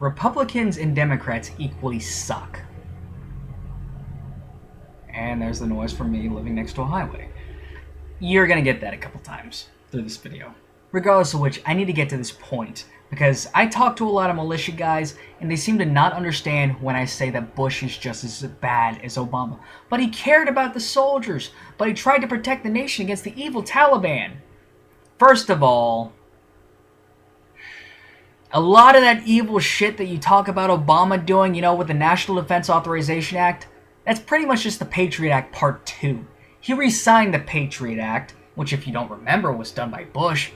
Republicans and Democrats equally suck. And there's the noise from me living next to a highway. You're gonna get that a couple times through this video. Regardless of which, I need to get to this point, because I talk to a lot of militia guys, and they seem to not understand when I say that Bush is just as bad as Obama. But he cared about the soldiers, but he tried to protect the nation against the evil Taliban. First of all, a lot of that evil shit that you talk about Obama doing, with the National Defense Authorization Act, that's pretty much just the Patriot Act Part 2. He re-signed the Patriot Act, which if you don't remember was done by Bush,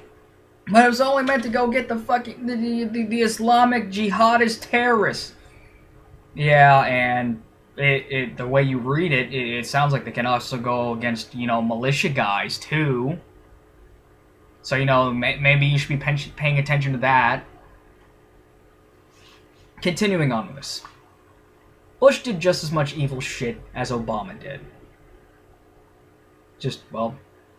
but it was only meant to go get the fucking the Islamic jihadist terrorists. Yeah, and the way you read it, it sounds like they can also go against, militia guys too. So, maybe you should be paying attention to that. Continuing on with this. Bush did just as much evil shit as Obama did. Just,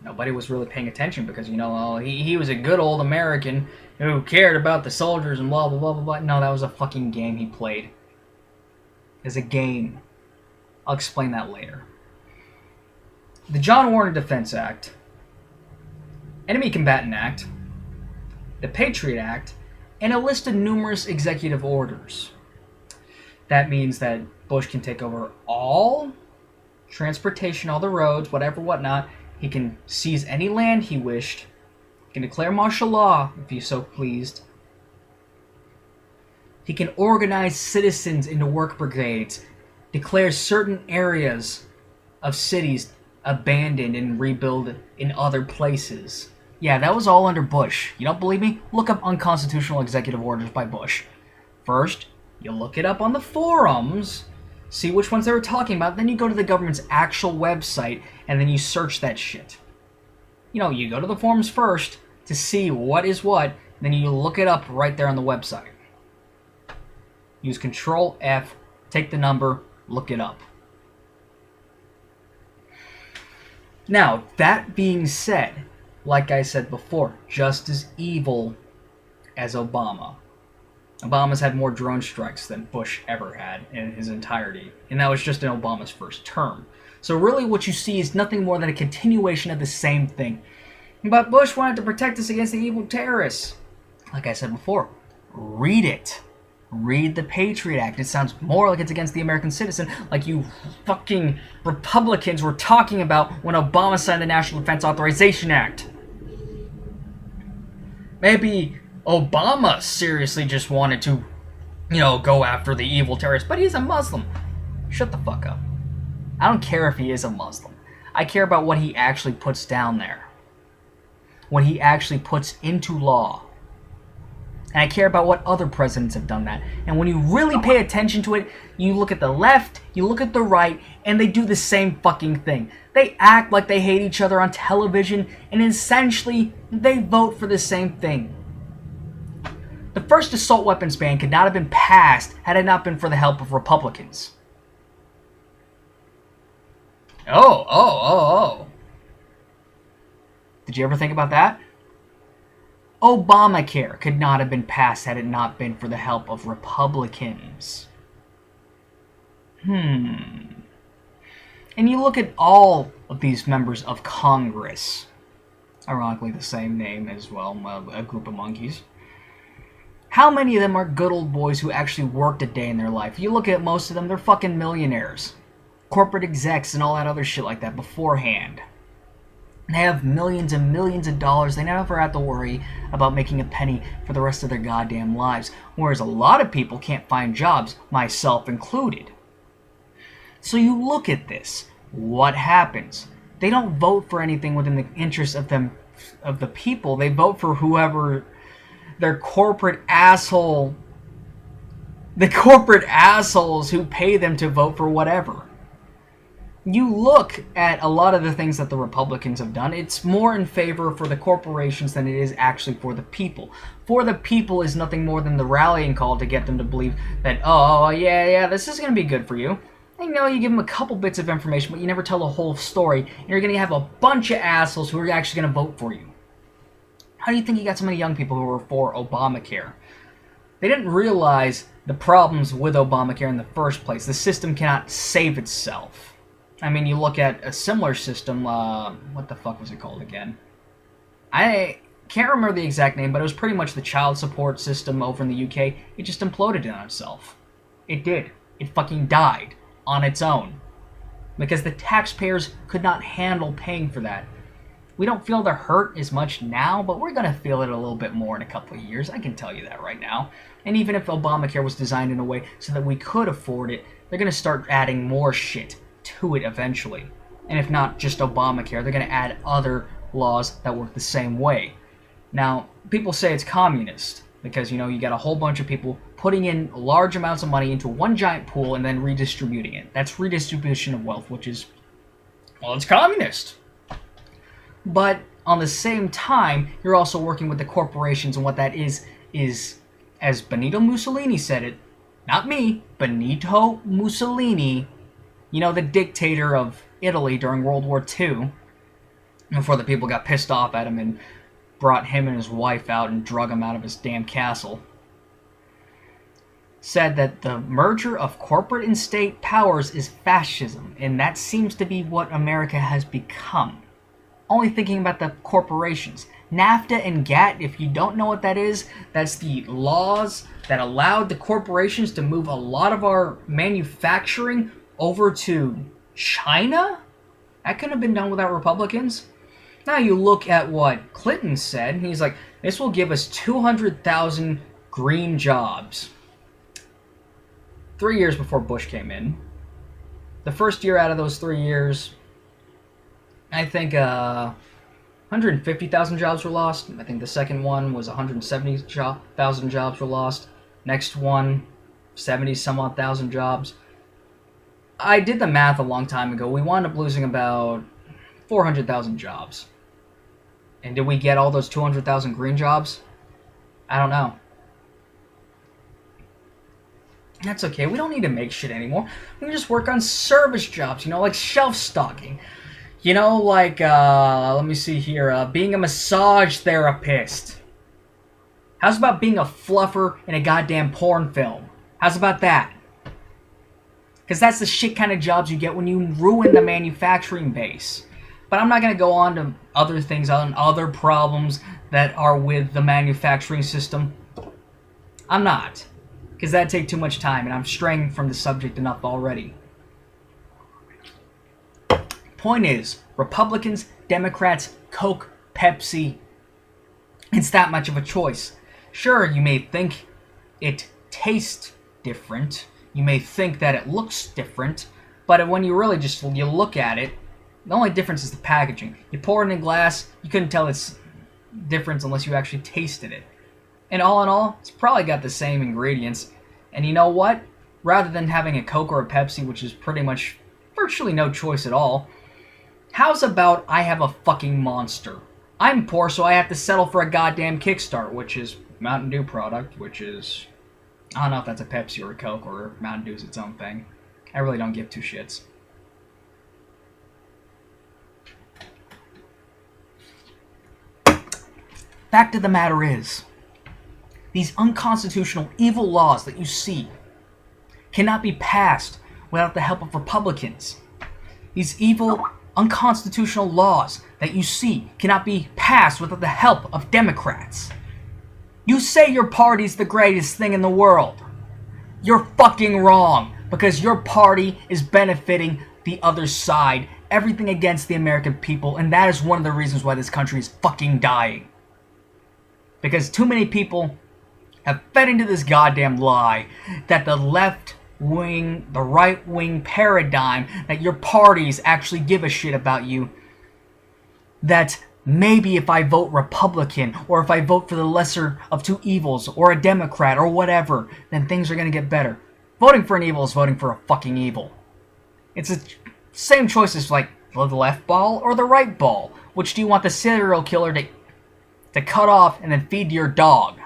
nobody was really paying attention because, he was a good old American who cared about the soldiers and blah, blah, blah, blah, blah. No, that was a fucking game he played. It's a game. I'll explain that later. The John Warner Defense Act, Enemy Combatant Act, the Patriot Act, and a list of numerous executive orders. That means that Bush can take over all transportation, all the roads, whatever, whatnot. He can seize any land he wished. He can declare martial law, if he's so pleased. He can organize citizens into work brigades, declare certain areas of cities abandoned and rebuild in other places. Yeah, that was all under Bush. You don't believe me? Look up unconstitutional executive orders by Bush. First, you look it up on the forums, see which ones they were talking about, then you go to the government's actual website, and then you search that shit. You go to the forums first to see what is what, then you look it up right there on the website. Use Control F, take the number, look it up. Now, that being said, like I said before, just as evil as Obama. Obama's had more drone strikes than Bush ever had in his entirety, and that was just in Obama's first term. So really what you see is nothing more than a continuation of the same thing. But Bush wanted to protect us against the evil terrorists. Like I said before, read it. Read the Patriot Act. It sounds more like it's against the American citizen, like you fucking Republicans were talking about when Obama signed the National Defense Authorization Act. Maybe Obama seriously just wanted to, go after the evil terrorists, but he's a Muslim. Shut the fuck up. I don't care if he is a Muslim. I care about what he actually puts down there. What he actually puts into law. And I care about what other presidents have done that. And when you really pay attention to it, you look at the left, you look at the right, and they do the same fucking thing. They act like they hate each other on television, and essentially, they vote for the same thing. The first assault weapons ban could not have been passed had it not been for the help of Republicans. Oh. Did you ever think about that? Obamacare could not have been passed had it not been for the help of Republicans. And you look at all of these members of Congress. Ironically, the same name as, a group of monkeys. How many of them are good old boys who actually worked a day in their life? You look at most of them, they're fucking millionaires. Corporate execs and all that other shit like that beforehand. They have millions and millions of dollars. They never have to worry about making a penny for the rest of their goddamn lives. Whereas a lot of people can't find jobs, myself included. So you look at this. What happens? They don't vote for anything within the interest of the people. They vote for whoever their corporate asshole... The corporate assholes who pay them to vote for whatever. You look at a lot of the things that the Republicans have done, it's more in favor for the corporations than it is actually for the people. For the people is nothing more than the rallying call to get them to believe that, yeah, this is going to be good for you. And, you give them a couple bits of information, but you never tell the whole story, and you're going to have a bunch of assholes who are actually going to vote for you. How do you think you got so many young people who are for Obamacare? They didn't realize the problems with Obamacare in the first place. The system cannot save itself. I mean, you look at a similar system, what the fuck was it called again? I can't remember the exact name, but it was pretty much the child support system over in the UK. It just imploded on itself. It did. It fucking died on its own. Because the taxpayers could not handle paying for that. We don't feel the hurt as much now, but we're going to feel it a little bit more in a couple of years. I can tell you that right now. And even if Obamacare was designed in a way so that we could afford it, they're going to start adding more shit to it eventually. And if not just Obamacare, they're going to add other laws that work the same way. Now, people say it's communist because, you know, you got a whole bunch of people putting in large amounts of money into one giant pool and then redistributing it. That's redistribution of wealth, which is, well, it's communist. But on the same time, you're also working with the corporations, and what that is, as Benito Mussolini said it, not me, Benito Mussolini, you know, the dictator of Italy during World War II, before the people got pissed off at him and brought him and his wife out and drug him out of his damn castle, said that the merger of corporate and state powers is fascism, and that seems to be what America has become. Only thinking about the corporations. NAFTA and GATT, if you don't know what that is, that's the laws that allowed the corporations to move a lot of our manufacturing over to China? That couldn't have been done without Republicans. Now you look at what Clinton said, and he's like, this will give us 200,000 green jobs. 3 years before Bush came in. The first year out of those 3 years, I think 150,000 jobs were lost. I think the second one was 170,000 jobs were lost. Next one, 70-some-odd thousand jobs. I did the math a long time ago. We wound up losing about 400,000 jobs. And did we get all those 200,000 green jobs? I don't know. That's okay. We don't need to make shit anymore. We can just work on service jobs, you know, like shelf stocking. You know, like, let me see here, being a massage therapist. How's about being a fluffer in a goddamn porn film? How's about that? Because that's the shit kind of jobs you get when you ruin the manufacturing base. But I'm not going to go on to other things, on other problems that are with the manufacturing system. I'm not. Because that'd take too much time, and I'm straying from the subject enough already. Point is, Republicans, Democrats, Coke, Pepsi, it's that much of a choice. Sure, you may think it tastes different, you may think that it looks different, but when you really just you look at it, the only difference is the packaging. You pour it in a glass, you couldn't tell its difference unless you actually tasted it. And all in all, it's probably got the same ingredients. And you know what? Rather than having a Coke or a Pepsi, which is pretty much virtually no choice at all, how's about I have a fucking Monster? I'm poor, so I have to settle for a goddamn Kickstart, which is Mountain Dew product, which is, I don't know if that's a Pepsi or a Coke or Mountain Dew's its own thing. I really don't give two shits. Fact of the matter is, these unconstitutional, evil laws that you see cannot be passed without the help of Republicans. These evil, unconstitutional laws that you see cannot be passed without the help of Democrats. You say your party's the greatest thing in the world. You're fucking wrong, because your party is benefiting the other side, everything against the American people, and that is one of the reasons why this country is fucking dying. Because too many people have fed into this goddamn lie that the left wing, the right wing paradigm, that your parties actually give a shit about you, that maybe if I vote Republican, or if I vote for the lesser of two evils, or a Democrat, or whatever, then things are gonna get better. Voting for an evil is voting for a fucking evil. It's the same choice as like the left ball or the right ball. Which do you want the serial killer to cut off and then feed to your dog?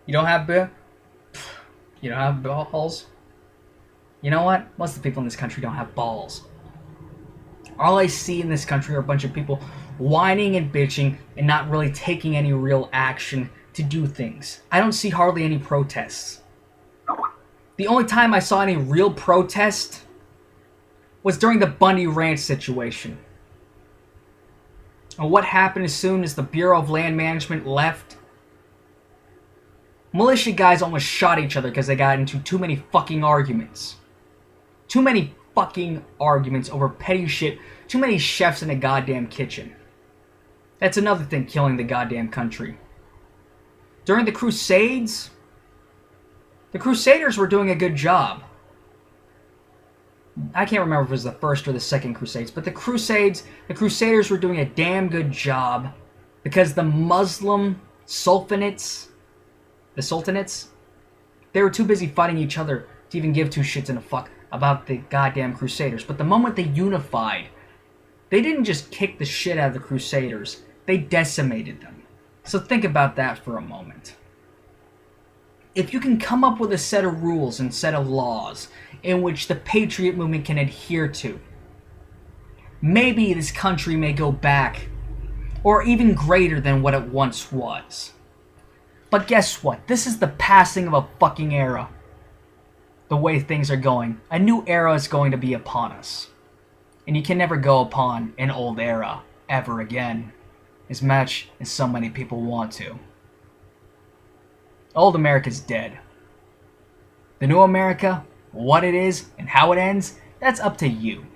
You don't have balls? You know what? Most of the people in this country don't have balls. All I see in this country are a bunch of people whining and bitching and not really taking any real action to do things. I don't see hardly any protests. The only time I saw any real protest was during the Bundy Ranch situation. And what happened as soon as the Bureau of Land Management left? Militia guys almost shot each other because they got into too many fucking arguments. Too many fucking arguments over petty shit. Too many chefs in a goddamn kitchen. That's another thing killing the goddamn country. During the Crusades, the Crusaders were doing a good job. I can't remember if it was the first or the second Crusades, but the Crusaders were doing a damn good job because the Muslim sultanates, they were too busy fighting each other to even give two shits in a fuck about the goddamn Crusaders. But the moment they unified, they didn't just kick the shit out of the Crusaders, they decimated them. So think about that for a moment. If you can come up with a set of rules and set of laws in which the Patriot movement can adhere to, maybe this country may go back, or even greater than what it once was. But guess what? This is the passing of a fucking era. The way things are going. A new era is going to be upon us. And you can never go upon an old era ever again, as much as so many people want to. Old America's dead. The new America, what it is and how it ends, that's up to you.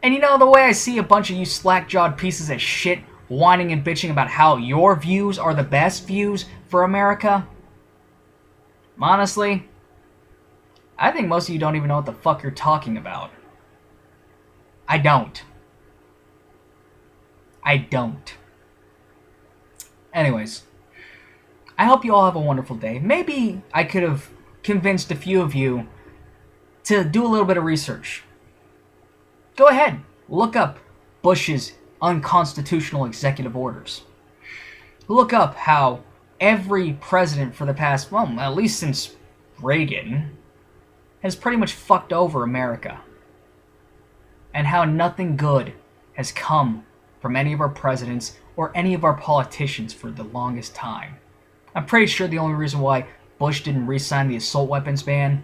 And you know, the way I see a bunch of you slack-jawed pieces of shit whining and bitching about how your views are the best views for America, honestly, I think most of you don't even know what the fuck you're talking about. I don't. Anyways, I hope you all have a wonderful day. Maybe I could have convinced a few of you to do a little bit of research. Go ahead, look up Bush's unconstitutional executive orders. Look up how every president for the past, well, at least since Reagan, has pretty much fucked over America. And how nothing good has come from any of our presidents or any of our politicians for the longest time. I'm pretty sure the only reason why Bush didn't re-sign the assault weapons ban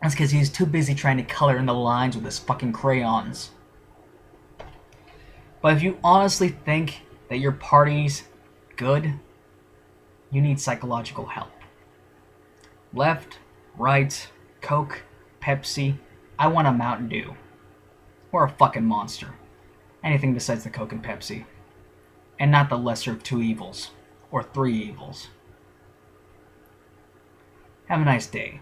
is because he was too busy trying to color in the lines with his fucking crayons. But if you honestly think that your party's good, you need psychological help. Left, right, Coke, Pepsi, I want a Mountain Dew. Or a fucking Monster. Anything besides the Coke and Pepsi. And not the lesser of two evils. Or three evils. Have a nice day.